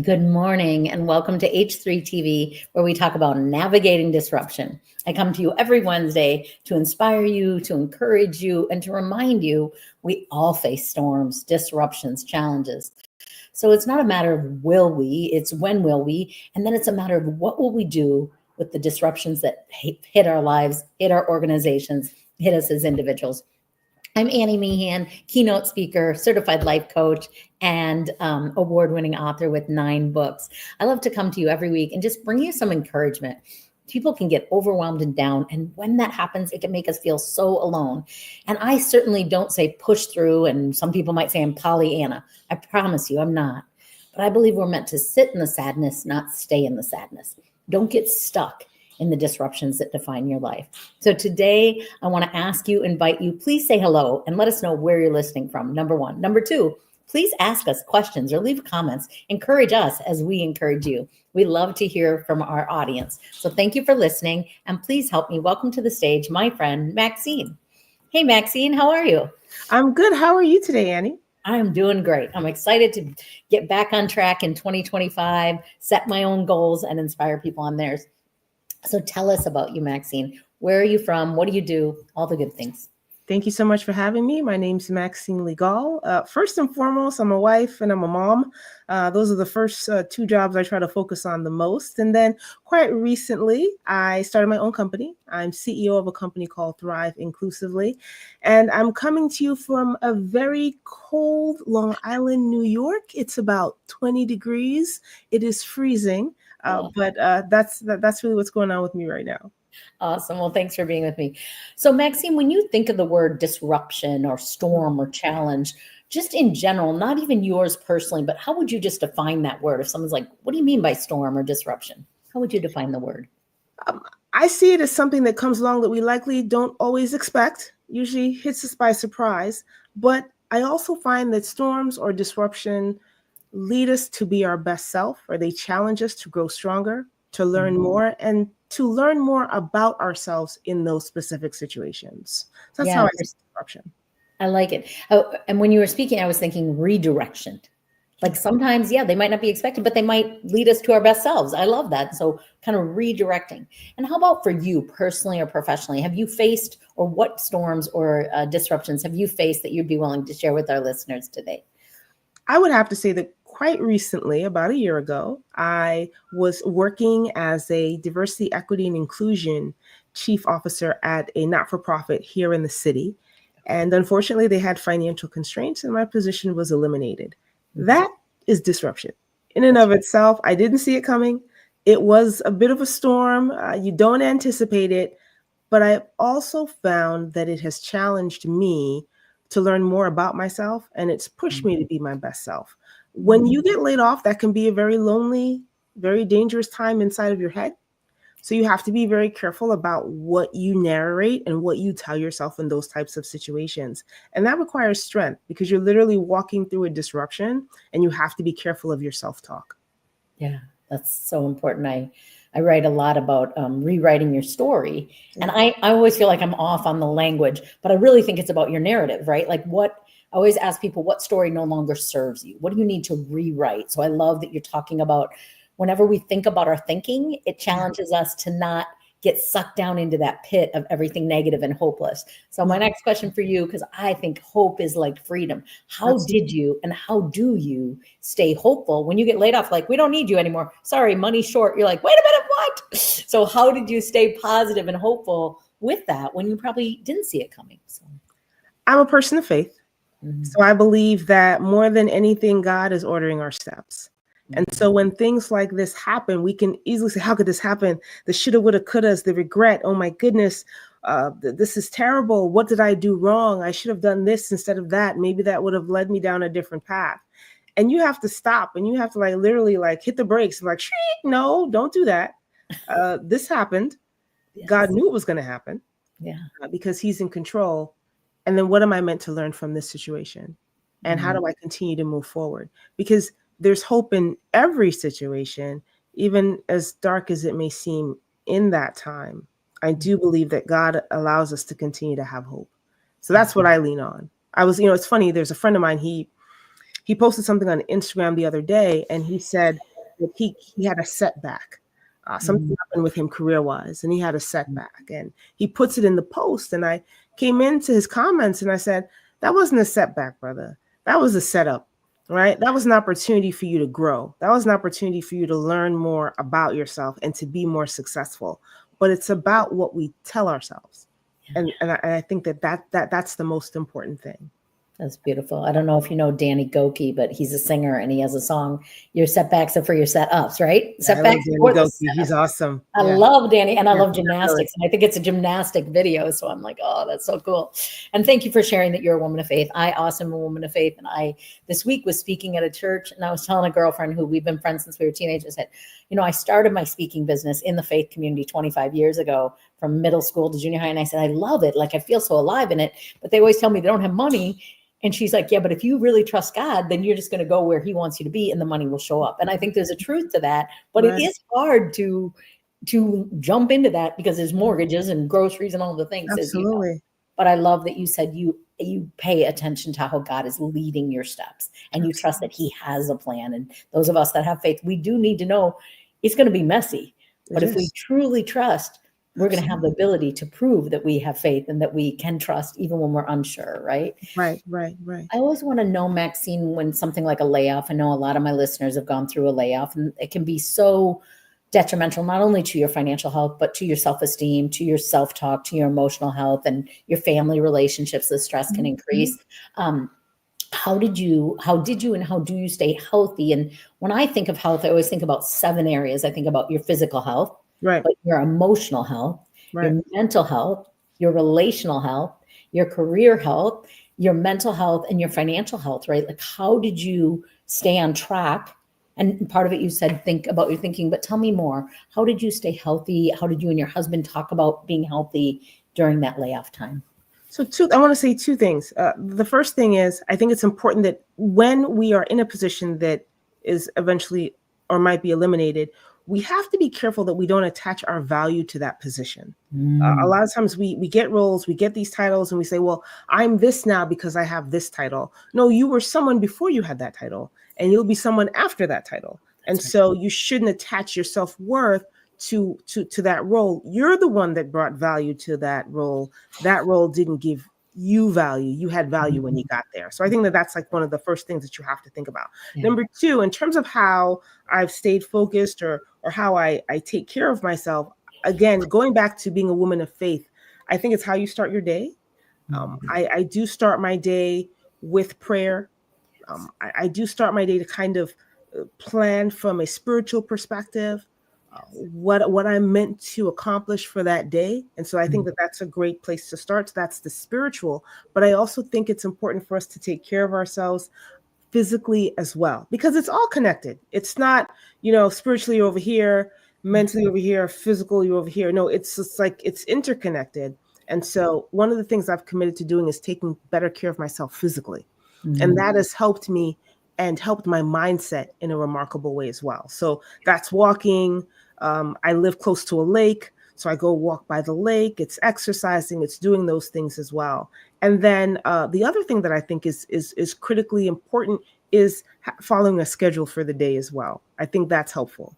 Good morning and welcome to H3 TV, where we talk about navigating disruption. I come to you every Wednesday to inspire you, to encourage you, and to remind you we all face storms, disruptions, challenges. So it's not a matter of will we, it's when will we, and then it's a matter of what will we do with the disruptions that hit our lives, hit our organizations, hit us as individuals. I'm Annie Meehan, keynote speaker, certified life coach, and award-winning author with 9 books. I love to come to you every week and just bring you some encouragement. People can get overwhelmed and down, and when that happens, it can make us feel so alone. And I certainly don't say push through, and some people might say I'm Pollyanna. I promise you, I'm not. But I believe we're meant to sit in the sadness, not stay in the sadness. Don't get stuck in the disruptions that define your life. So today, I want to ask you, invite you, please say hello and let us know where you're listening from, number 1. Number 2, please ask us questions or leave comments. Encourage us as we encourage you. We love to hear from our audience. So thank you for listening, and please help me welcome to the stage my friend, Maxine. Hey, Maxine, how are you? I'm good. How are you today, Annie? I'm doing great. I'm excited to get back on track in 2025, set my own goals, and inspire people on theirs. So tell us about you, Maxine. Where are you from? What do you do? All the good things. Thank you so much for having me. My name's Maxine Legall. First and foremost, I'm a wife and I'm a mom. Those are the first 2 jobs I try to focus on the most. And then quite recently, I started my own company. I'm CEO of a company called Thrive Inclusively. And I'm coming to you from a very cold Long Island, New York. It's about 20 degrees. It is freezing. But that's really what's going on with me right now. Awesome. Well, thanks for being with me. So, Maxine, when you think of the word disruption or storm or challenge, just in general, not even yours personally, but how would you just define that word? If someone's like, what do you mean by storm or disruption? How would you define the word? I see it as something that comes along that we likely don't always expect, usually hits us by surprise. But I also find that storms or disruption lead us to be our best self, or they challenge us to grow stronger, to learn more, and to learn more about ourselves in those specific situations. So that's how I see disruption. I like it. Oh, and when you were speaking, I was thinking redirection. Like sometimes, they might not be expected, but they might lead us to our best selves. I love that. So kind of redirecting. And how about for you personally or professionally? Have you faced, or what storms or disruptions have you faced that you'd be willing to share with our listeners today? I would have to say that quite recently, about a year ago, I was working as a diversity, equity, and inclusion chief officer at a not-for-profit here in the city. And unfortunately, they had financial constraints and my position was eliminated. That is disruption. In and of itself, I didn't see it coming. It was a bit of a storm. You don't anticipate it. But I also found that it has challenged me to learn more about myself, and it's pushed me to be my best self. When you get laid off, that can be a very lonely, very dangerous time inside of your head. So you have to be very careful about what you narrate and what you tell yourself in those types of situations. And that requires strength because you're literally walking through a disruption and you have to be careful of your self-talk. Yeah, that's so important. I write a lot about rewriting your story. And I always feel like I'm off on the language, but I really think it's about your narrative, right? Like I always ask people, what story no longer serves you? What do you need to rewrite? So I love that you're talking about whenever we think about our thinking, it challenges us to not get sucked down into that pit of everything negative and hopeless. So my next question for you, because I think hope is like freedom. How did you and how do you stay hopeful when you get laid off? Like, we don't need you anymore. Sorry, money's short. You're like, wait a minute, what? So how did you stay positive and hopeful with that when you probably didn't see it coming? So I'm a person of faith. So I believe that more than anything, God is ordering our steps. And so when things like this happen, we can easily say, how could this happen? The shoulda, woulda, couldas, the regret. Oh my goodness, this is terrible. What did I do wrong? I should have done this instead of that. Maybe that would have led me down a different path. And you have to stop and you have to literally hit the brakes. Like, no, don't do that. This happened. Yes. God knew it was going to happen. Yeah, because he's in control. And then what am I meant to learn from this situation? And how do I continue to move forward? Because there's hope in every situation, even as dark as it may seem in that time. I do believe that God allows us to continue to have hope. So that's what I lean on. It's funny. There's a friend of mine. He he posted something on Instagram the other day, and he said that he had a setback. Something happened with him career-wise, and he had a setback. And he puts it in the post, and I came into his comments, and I said, that wasn't a setback, brother. That was a setup, right? That was an opportunity for you to grow. That was an opportunity for you to learn more about yourself and to be more successful. But it's about what we tell ourselves. And I think that's the most important thing. That's beautiful. I don't know if you know Danny Goki, but he's a singer and he has a song, "Your setbacks are for your setups," right? Setbacks for the setups. He's awesome. I love Danny, and I love gymnastics. And I think it's a gymnastic video. So I'm like, oh, that's so cool. And thank you for sharing that you're a woman of faith. I also am a woman of faith. And I, this week, was speaking at a church, and I was telling a girlfriend who we've been friends since we were teenagers, said, you know, I started my speaking business in the faith community 25 years ago, from middle school to junior high. And I said, I love it. Like, I feel so alive in it. But they always tell me they don't have money. And she's like, yeah, but if you really trust God, then you're just going to go where he wants you to be and the money will show up. And I think there's a truth to that, but it is hard to jump into that because there's mortgages and groceries and all the things. Absolutely. You know. But I love that you said you pay attention to how God is leading your steps and you trust that he has a plan. And those of us that have faith, we do need to know it's going to be messy, but if we truly trust, we're going to have the ability to prove that we have faith and that we can trust even when we're unsure, right? Right. I always want to know, Maxine, when something like a layoff, I know a lot of my listeners have gone through a layoff, and it can be so detrimental, not only to your financial health, but to your self-esteem, to your self-talk, to your emotional health and your family relationships. The stress can increase. How did you, and how do you stay healthy? And when I think of health, I always think about 7 areas. I think about your physical health, but your emotional health, your mental health, your relational health, your career health, your mental health, and your financial health, right? Like, how did you stay on track? And part of it, you said, think about your thinking, but tell me more. How did you stay healthy? How did you and your husband talk about being healthy during that layoff time? So I want to say 2 things. The first thing is, I think it's important that when we are in a position that is eventually or might be eliminated, we have to be careful that we don't attach our value to that position. A lot of times we get roles, we get these titles, and we say, well, I'm this now because I have this title. No, you were someone before you had that title, and you'll be someone after that title. And so you shouldn't attach your self-worth to that role. You're the one that brought value to that role. That role didn't give you value. You had value when you got there. So I think that that's like one of the first things that you have to think about. Number 2, in terms of how I've stayed focused or how I take care of myself, again, going back to being a woman of faith, I think it's how you start your day. I do start my day with prayer. I do start my day to kind of plan from a spiritual perspective, what I'm meant to accomplish for that day. And so I think that that's a great place to start. So that's the spiritual, but I also think it's important for us to take care of ourselves physically as well, because it's all connected. It's not, spiritually over here, mentally over here, physically over here. No, it's just like, it's interconnected. And so one of the things I've committed to doing is taking better care of myself physically. And that has helped me and helped my mindset in a remarkable way as well. So that's walking. I live close to a lake, so I go walk by the lake. It's exercising. It's doing those things as well. And then the other thing that I think is critically important is following a schedule for the day as well. I think that's helpful.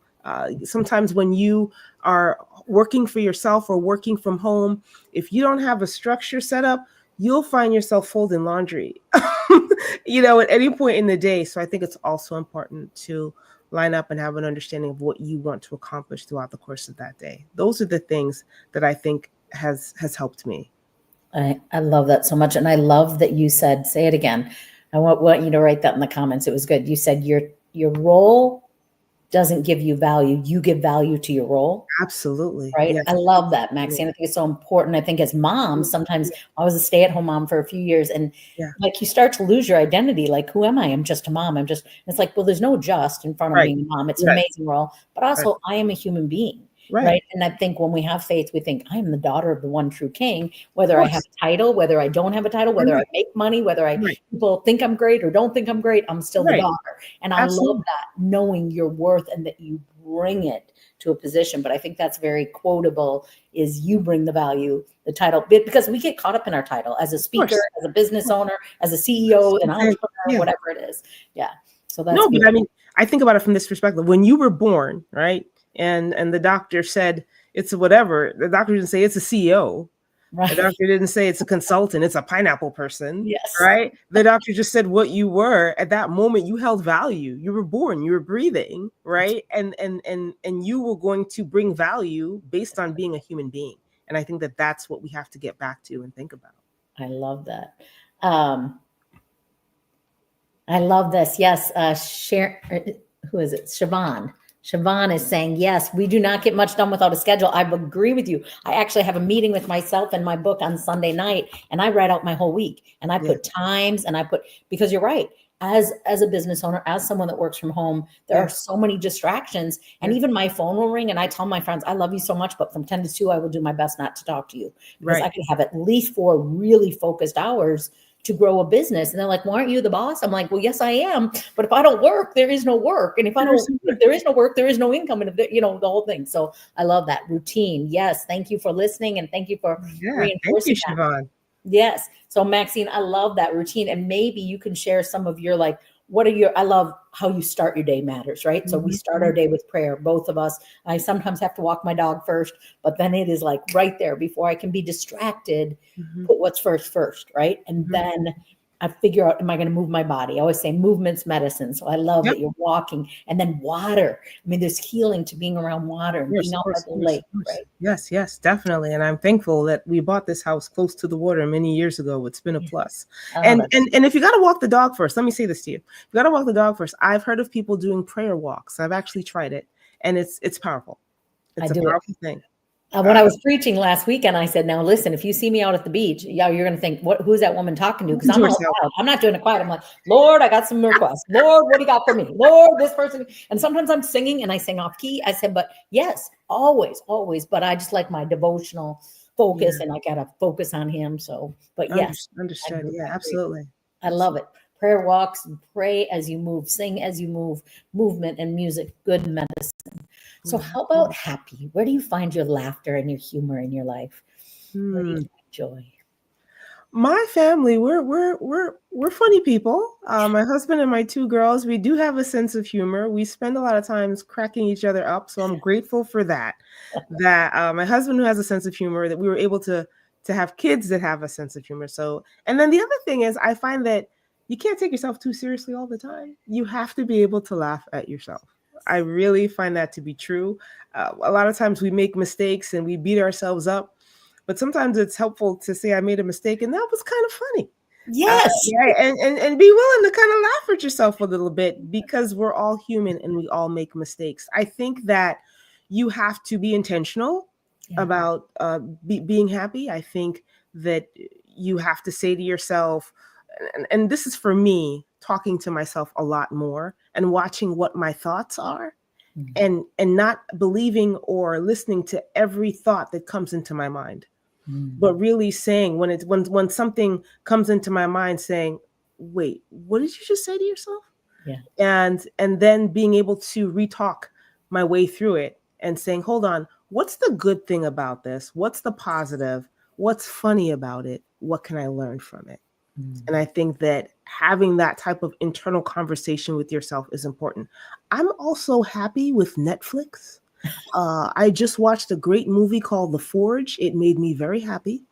Sometimes when you are working for yourself or working from home, if you don't have a structure set up, you'll find yourself folding laundry, at any point in the day. So I think it's also important to line up and have an understanding of what you want to accomplish throughout the course of that day. Those are the things that I think has helped me. I love that so much. And I love that you said, say it again. I want you to write that in the comments. It was good. You said your role doesn't give you value. You give value to your role. Absolutely. Right. Yes. I love that, Maxine. I think it's so important. I think as moms, sometimes I was a stay-at-home mom for a few years, and like you start to lose your identity. Like, who am I? I'm just a mom. It's like, well, there's no just in front of being a mom. It's an amazing role, but also I am a human being. Right. And I think when we have faith, we think I am the daughter of the one true king, whether I have a title, whether I don't have a title, whether I make money, whether people think I'm great or don't think I'm great, I'm still the daughter. And I love that, knowing your worth and that you bring it to a position. But I think that's very quotable, is you bring the value, the title, because we get caught up in our title as a speaker, as a business owner, as a CEO, an entrepreneur, whatever it is. Yeah. So that's no, but I mean, I think about it from this perspective. When you were born, right? And the doctor said it's a whatever. The doctor didn't say it's a CEO. Right. The doctor didn't say it's a consultant, it's a pineapple person. Yes. Right. The doctor just said what you were at that moment. You held value. You were born, you were breathing, right? And you were going to bring value based on being a human being. And I think that that's what we have to get back to and think about. I love that. I love this. Yes. Who is it? Siobhan. Siobhan is saying, yes, we do not get much done without a schedule. I agree with you. I actually have a meeting with myself and my book on Sunday night, and I write out my whole week, and I put times, and because you're right. As a business owner, as someone that works from home, there are so many distractions, and even my phone will ring, and I tell my friends, I love you so much, but from 10 to 2, I will do my best not to talk to you, because I can have at least 4 really focused hours to grow a business. And they're like, well, aren't you the boss? I'm like, well, yes, I am. But if I don't work, there is no work. And if there is no work, there is no income. And the whole thing. So I love that routine. Yes. Thank you for listening. And thank you for reinforcing thank you, Siobhan. Yes. So Maxine, I love that routine. And maybe you can share some of your, I love how you start your day matters, right? Mm-hmm. So we start our day with prayer, both of us. I sometimes have to walk my dog first, but then it is like right there before I can be distracted, put what's first, right? And then I figure out, am I going to move my body? I always say movement's medicine. So I love that you're walking, and then water. I mean, there's healing to being around water and being out by the lake, right? Yes, definitely. And I'm thankful that we bought this house close to the water many years ago. It's been a plus. And if you got to walk the dog first, let me say this to you. If you got to walk the dog first, I've heard of people doing prayer walks. I've actually tried it, and it's powerful. It's a powerful thing. When I was preaching last weekend, I said, now listen, if you see me out at the beach, you're going to think, who's that woman talking to? Because I'm not doing it quiet. I'm like, Lord, I got some requests. Lord, what do you got for me? Lord, this person. And sometimes I'm singing and I sing off key. I said, but yes, always. But I just like my devotional focus and I got to focus on him. So, but yes. Understood. Yeah, absolutely. I love it. Prayer walks, pray as you move, sing as you move, movement and music, good medicine. So how about happy? Where do you find your laughter and your humor in your life? Where do you find joy? My family, we're funny people. My husband and my 2 girls, we do have a sense of humor. We spend a lot of times cracking each other up. So I'm grateful for that. That my husband, who has a sense of humor, that we were able to have kids that have a sense of humor. So, and then the other thing is, I find that you can't take yourself too seriously all the time. You have to be able to laugh at yourself. I really find that to be true. A lot of times we make mistakes and we beat ourselves up, but sometimes it's helpful to say, I made a mistake and that was kind of funny. Yes. And be willing to kind of laugh at yourself a little bit, because we're all human and we all make mistakes. I think that you have to be intentional about being happy. I think that you have to say to yourself, and this is for me, talking to myself a lot more and watching what my thoughts are, and not believing or listening to every thought that comes into my mind, but really saying when something comes into my mind, saying, wait, what did you just say to yourself? And then being able to retalk my way through it and saying, hold on, what's the good thing about this? What's the positive? What's funny about it? What can I learn from it? And I think that having that type of internal conversation with yourself is important. I'm also happy with Netflix. I just watched a great movie called The Forge. It made me very happy.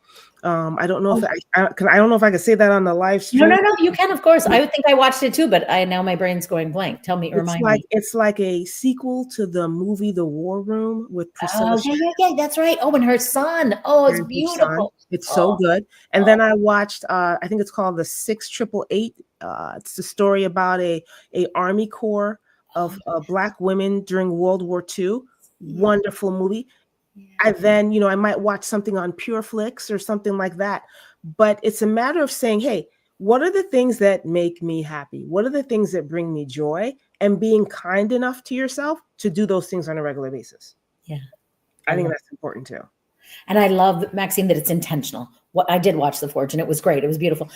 I don't know if I don't know if I can say that on the live stream. No, you can, of course. I think I watched it too, but now my brain's going blank. Tell me, remind me. It's like a sequel to the movie The War Room with Priscilla. Yeah, that's right. Oh, and her son. Oh, it's beautiful. It's so good. And then I watched, I think it's called The 6888. It's the story about a Army Corps of Black women during World War II. Wonderful movie. I then, I might watch something on PureFlix or something like that. But it's a matter of saying, hey, what are the things that make me happy? What are the things that bring me joy? And being kind enough to yourself to do those things on a regular basis. Yeah. I think that's important too. And I love, Maxine, that it's intentional. I did watch The Forge and it was great. It was beautiful.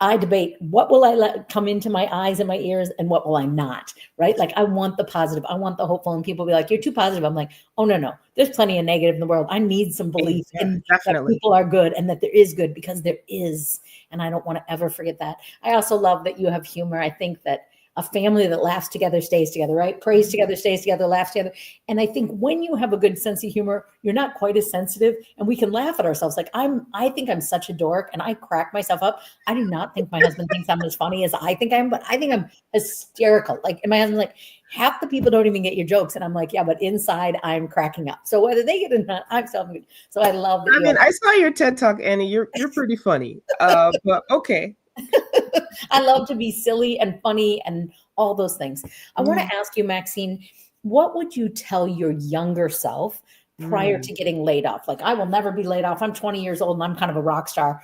I debate what will I let come into my eyes and my ears and what will I not, right? Like I want the positive, I want the hopeful, and people be like, you're too positive. I'm like, oh no, there's plenty of negative in the world. I need some belief Yeah, in that definitely. people are good and that there is good, because there is. And I don't want to ever forget that. I also love that you have humor. I think that a family that laughs together stays together, right? Prays together, stays together, laughs together. And I think when you have a good sense of humor, you're not quite as sensitive, and we can laugh at ourselves. Like I think I'm such a dork and I crack myself up. I do not think my husband thinks I'm as funny as I think I am, but I think I'm hysterical. Like, and my husband's like, half the people don't even get your jokes. And I'm like, yeah, but inside I'm cracking up. So whether they get it or not, I'm still good. So I love that. I mean, I saw your TED Talk, Annie. You're pretty funny. But okay. I love to be silly and funny and all those things. I want to ask you, Maxine, what would you tell your younger self prior to getting laid off? Like, I will never be laid off. I'm 20 years old and I'm kind of a rock star.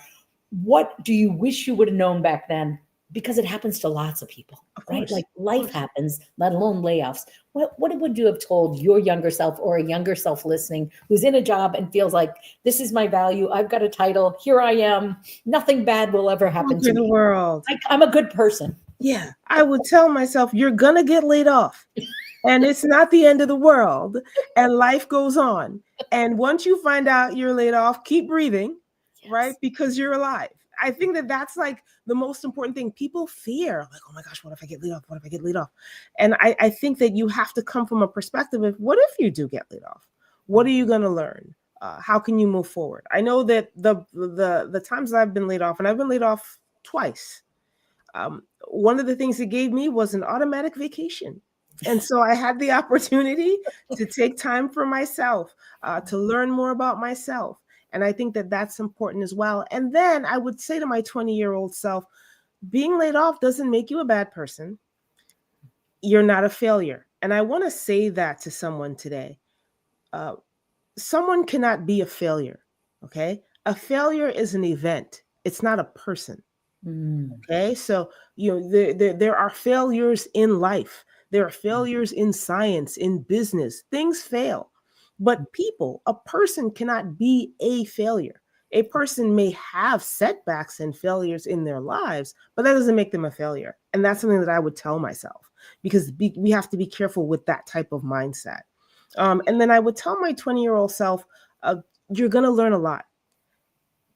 What do you wish you would have known back then? Because it happens to lots of people, right? Like life happens, let alone layoffs. What would you have told your younger self, or a younger self listening who's in a job and feels like, this is my value, I've got a title, here I am, nothing bad will ever happen to the me. world. I'm a good person. Yeah, I would tell myself, you're gonna get laid off, and it's not the end of the world, and life goes on. And once you find out you're laid off, keep breathing, right? Because you're alive. I think that that's like the most important thing. People fear, like, oh my gosh, what if I get laid off? What if I get laid off? And I think that you have to come from a perspective of, what if you do get laid off? What are you going to learn? How can you move forward? I know that the times I've been laid off, and I've been laid off twice, one of the things it gave me was an automatic vacation. And so I had the opportunity to take time for myself, to learn more about myself. And I think that that's important as well. And then I would say to my 20-year-old self, being laid off doesn't make you a bad person. You're not a failure. And I want to say that to someone today. Someone cannot be a failure, okay? A failure is an event. It's not a person, okay? So, there are failures in life. There are failures in science, in business. Things fail. But a person cannot be a failure. A person may have setbacks and failures in their lives, but that doesn't make them a failure. And that's something that I would tell myself, because we have to be careful with that type of mindset. And then I would tell my 20-year-old self, you're going to learn a lot.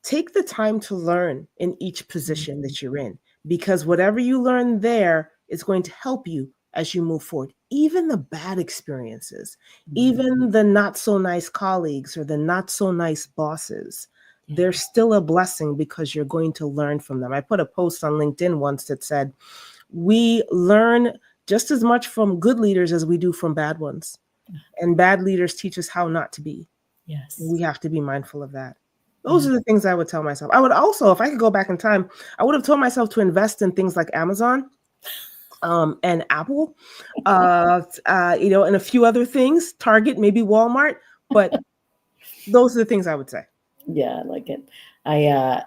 Take the time to learn in each position that you're in, because whatever you learn there is going to help you as you move forward. Even the bad experiences, even the not so nice colleagues or the not so nice bosses, they're still a blessing, because you're going to learn from them. I put a post on LinkedIn once that said, we learn just as much from good leaders as we do from bad ones. And bad leaders teach us how not to be. Yes. We have to be mindful of that. Those are the things I would tell myself. I would also, if I could go back in time, I would have told myself to invest in things like Amazon, and Apple, and a few other things, Target, maybe Walmart, but those are the things I would say. Yeah, I like it. I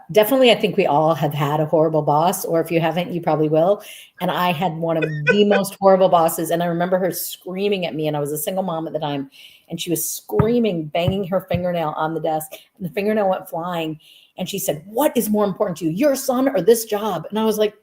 think we all have had a horrible boss, or if you haven't, you probably will. And I had one of the most horrible bosses. And I remember her screaming at me, and I was a single mom at the time, and she was screaming, banging her fingernail on the desk, and the fingernail went flying. And she said, "What is more important to you, your son or this job?" And I was like,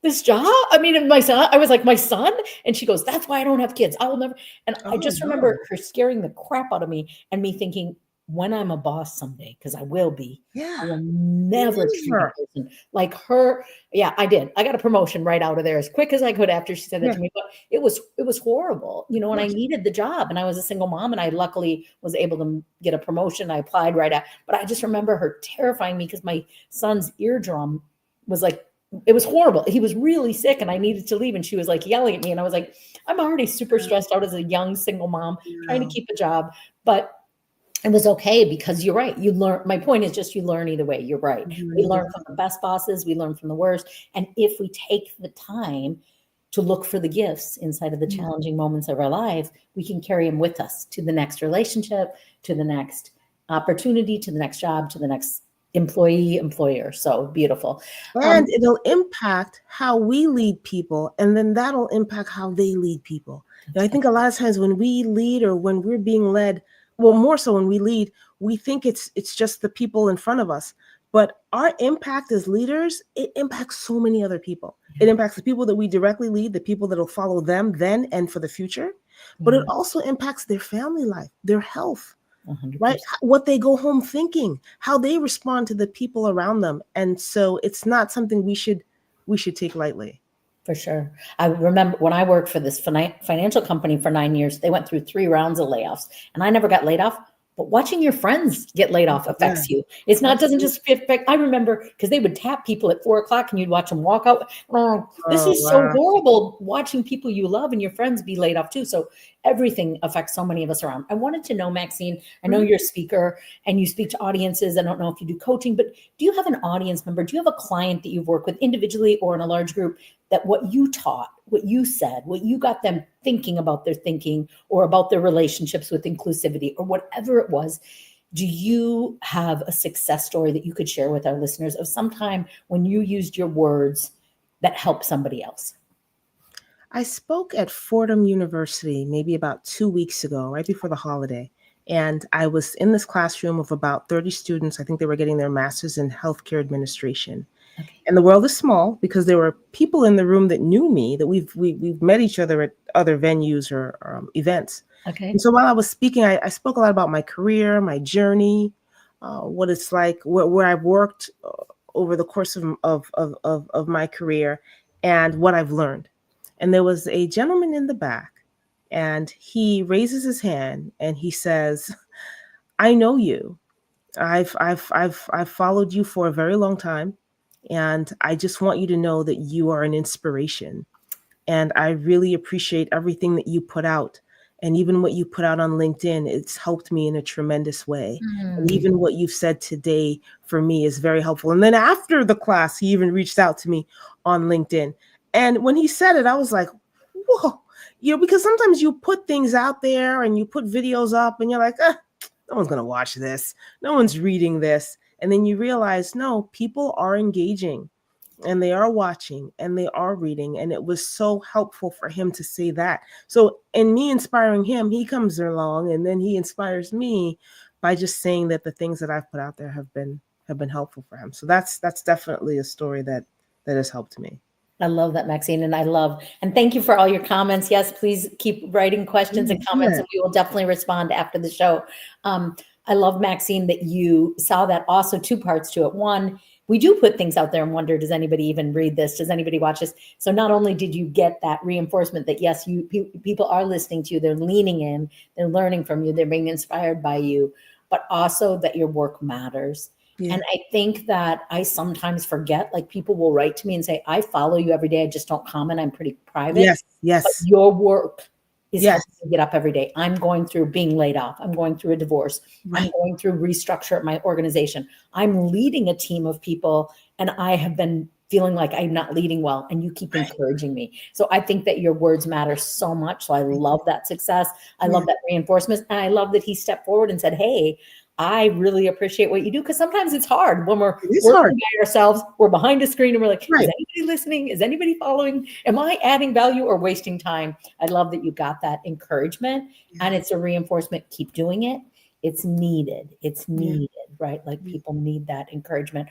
"This job?" I mean, my son, I was like, "My son?" And she goes, "That's why I don't have kids. I will never." And I just remember her scaring the crap out of me, and me thinking, when I'm a boss someday, because I will be, I will never treat a person like her. Yeah, I did. I got a promotion right out of there as quick as I could after she said that to me. But it was horrible, and I needed the job, and I was a single mom, and I luckily was able to get a promotion. I applied right out, but I just remember her terrifying me, because my son's eardrum was like, it was horrible. He was really sick, and I needed to leave, and she was like yelling at me, and I was like, I'm already super stressed out as a young single mom trying to keep a job. But it was okay, because you're right. You learn. My point is just, you learn either way. You're right. We learn from the best bosses. We learn from the worst. And if we take the time to look for the gifts inside of the challenging moments of our life, we can carry them with us to the next relationship, to the next opportunity, to the next job, to the next employer. So beautiful. And it'll impact how we lead people, and then that'll impact how they lead people. I think a lot of times when we lead, or when we're being led, well, more so when we lead, we think it's just the people in front of us. But our impact as leaders, it impacts so many other people. It impacts the people that we directly lead, the people that will follow them then and for the future. But it also impacts their family life, their health, 100%. right? What they go home thinking, how they respond to the people around them. And so it's not something we should take lightly. For sure. I remember when I worked for this financial company for 9 years, they went through 3 rounds of layoffs, and I never got laid off. But watching your friends get laid off affects you. It's not, doesn't just affect. I remember because they would tap people at 4:00 and you'd watch them walk out. Oh, this is so horrible watching people you love and your friends be laid off too. So everything affects so many of us around. I wanted to know, Maxine, I know you're a speaker and you speak to audiences. I don't know if you do coaching, but do you have an audience member? Do you have a client that you've worked with individually or in a large group that what you taught, what you said, what you got them thinking about their thinking or about their relationships with inclusivity or whatever it was, do you have a success story that you could share with our listeners of some time when you used your words that helped somebody else? I spoke at Fordham University maybe about 2 weeks ago, right before the holiday. And I was in this classroom of about 30 students. I think they were getting their master's in healthcare administration. Okay. And the world is small because there were people in the room that knew me, that we've met each other at other venues or events. Okay. And so while I was speaking, I spoke a lot about my career, my journey, what it's like, where I've worked over the course of my career, and what I've learned. And there was a gentleman in the back, and he raises his hand and he says, "I know you. I've followed you for a very long time. And I just want you to know that you are an inspiration. And I really appreciate everything that you put out. And even what you put out on LinkedIn, it's helped me in a tremendous way. And even what you've said today for me is very helpful." And then after the class, he even reached out to me on LinkedIn. And when he said it, I was like, whoa, because sometimes you put things out there and you put videos up and you're like, no one's going to watch this. No one's reading this. And then you realize, no, people are engaging and they are watching and they are reading. And it was so helpful for him to say that. So in me inspiring him, he comes along and then he inspires me by just saying that the things that I've put out there have been helpful for him. So that's definitely a story that has helped me. I love that, Maxine. And thank you for all your comments. Yes, please keep writing questions and comments, and we will definitely respond after the show. I love, Maxine, that you saw that also 2 parts to it. One, we do put things out there and wonder, does anybody even read this? Does anybody watch this? So not only did you get that reinforcement that, yes, people are listening to you, they're leaning in, they're learning from you, they're being inspired by you, but also that your work matters. Yeah. And I think that I sometimes forget, like people will write to me and say, I follow you every day. I just don't comment. I'm pretty private. Yes. But your work is how you get up every day. I'm going through being laid off. I'm going through a divorce. Right. I'm going through restructure at my organization. I'm leading a team of people and I have been feeling like I'm not leading well, and you keep encouraging me. So I think that your words matter so much. So I love that success. I love that reinforcement. And I love that he stepped forward and said, hey, I really appreciate what you do, because sometimes it's hard when we're working by ourselves, we're behind a screen and we're like, is anybody listening? Is anybody following? Am I adding value or wasting time? I love that you got that encouragement and it's a reinforcement. Keep doing it. It's needed. It's needed, right? Like people need that encouragement.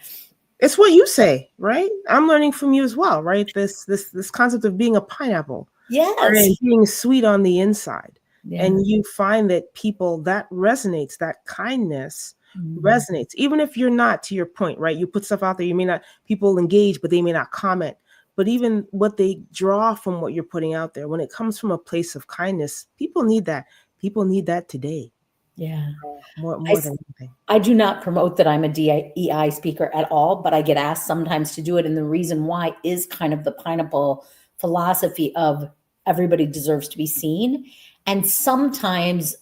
It's what you say, right? I'm learning from you as well, right? This concept of being a pineapple. Yes. And being sweet on the inside. Yeah. And you find that people, that resonates, that kindness resonates, even if you're not, to your point, right? You put stuff out there, you may not, people engage, but they may not comment. But even what they draw from what you're putting out there, when it comes from a place of kindness, people need that. People need that today. Yeah. More than anything. I do not promote that I'm a DEI speaker at all, but I get asked sometimes to do it. And the reason why is kind of the pineapple philosophy of everybody deserves to be seen. And sometimes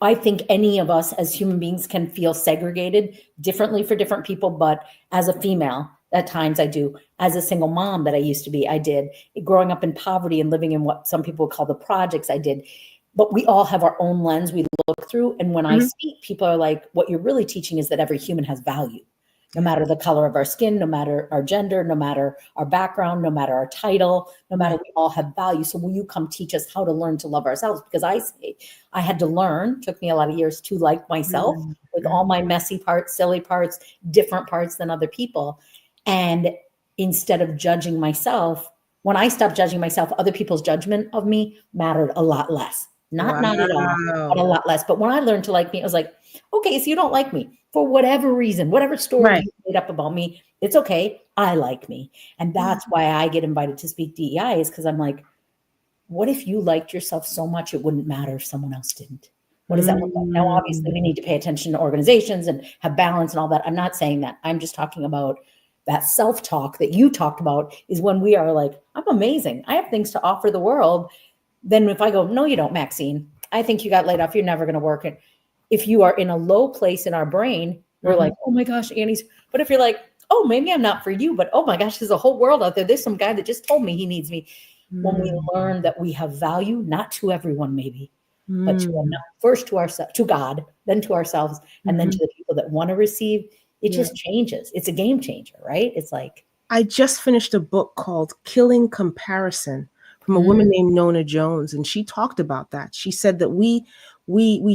I think any of us as human beings can feel segregated differently for different people. But as a female, at times I do. As a single mom that I used to be, I did. Growing up in poverty and living in what some people call the projects, I did. But we all have our own lens we look through. And when I speak, people are like, what you're really teaching is that every human has value. no matter the color of our skin, no matter our gender, no matter our background, no matter our title, no matter, we all have value. So will you come teach us how to learn to love ourselves? Because I say I had to learn, took me a lot of years to like myself with all my messy parts, silly parts, different parts than other people. And instead of judging myself, when I stopped judging myself, other people's judgment of me mattered a lot less. Not at all, but a lot less. But when I learned to like me, I was like, okay, so you don't like me for whatever reason, whatever story you made up about me, it's okay. I like me. And that's why I get invited to speak DEI, is because I'm like, what if you liked yourself so much it wouldn't matter if someone else didn't? What does that look like? Now, obviously, we need to pay attention to organizations and have balance and all that. I'm not saying that. I'm just talking about that self-talk that you talked about, is when we are like, I'm amazing, I have things to offer the world. Then if I go, no, you don't, Maxine, I think you got laid off, you're never going to work it. If you are in a low place in our brain, we're like, oh my gosh, Annie's. But if you're like, oh, maybe I'm not for you, but oh my gosh, there's a whole world out there. There's some guy that just told me he needs me. When we learn that we have value, not to everyone maybe, but to first to ourselves, to God, then to ourselves, and then to the people that want to receive, it just changes. It's a game changer, right? It's like, I just finished a book called Killing Comparison from a woman named Nona Jones, and she talked about that. She said that we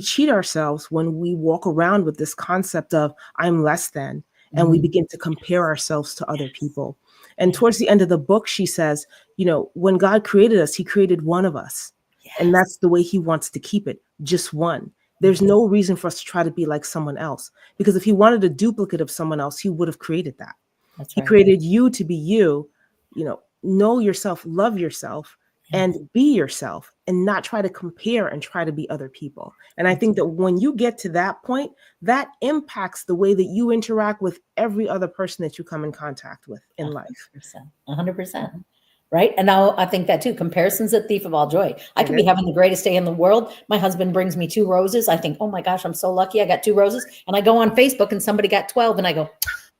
cheat ourselves when we walk around with this concept of I'm less than, and we begin to compare ourselves to other people. And towards the end of the book, she says, you know, when God created us, he created one of us. And that's the way he wants to keep it, just one. There's no reason for us to try to be like someone else, because if he wanted a duplicate of someone else, he would have created that. He created you to be you, know yourself, love yourself, and be yourself, and not try to compare and try to be other people. And I think that when you get to that point, that impacts the way that you interact with every other person that you come in contact with in life. 100%. Right. And now I think that too, comparison's a thief of all joy. I could be having the greatest day in the world. My husband brings me 2 roses. I think, oh my gosh, I'm so lucky I got 2 roses. And I go on Facebook and somebody got 12 and I go,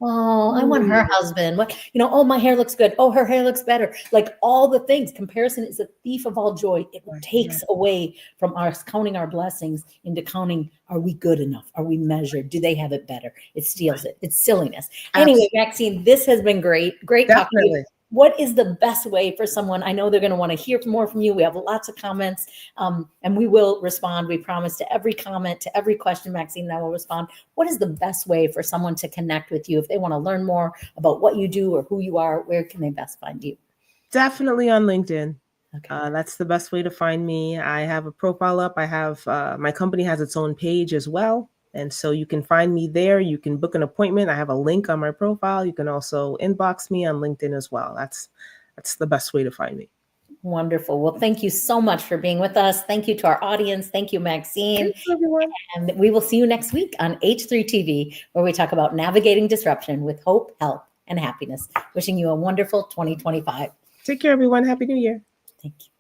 oh, I want her husband. What, oh, my hair looks good. Oh, her hair looks better. Like all the things. Comparison is a thief of all joy. It takes away from us counting our blessings into counting, are we good enough? Are we measured? Do they have it better? It steals it. It's silliness. Anyway, Maxine, this has been great. Great talking to you. What is the best way for someone? I know they're going to want to hear more from you. We have lots of comments, and we will respond. We promise to every comment, to every question, Maxine and I will respond. What is the best way for someone to connect with you? If they want to learn more about what you do or who you are, where can they best find you? Definitely on LinkedIn. Okay. That's the best way to find me. I have a profile up. I have my company has its own page as well. And so you can find me there. You can book an appointment. I have a link on my profile. You can also inbox me on LinkedIn as well. That's the best way to find me. Wonderful. Well, thank you so much for being with us. Thank you to our audience. Thank you, Maxine. Thank you, everyone. And we will see you next week on H3 TV, where we talk about navigating disruption with hope, health, and happiness. Wishing you a wonderful 2025. Take care, everyone. Happy New Year. Thank you.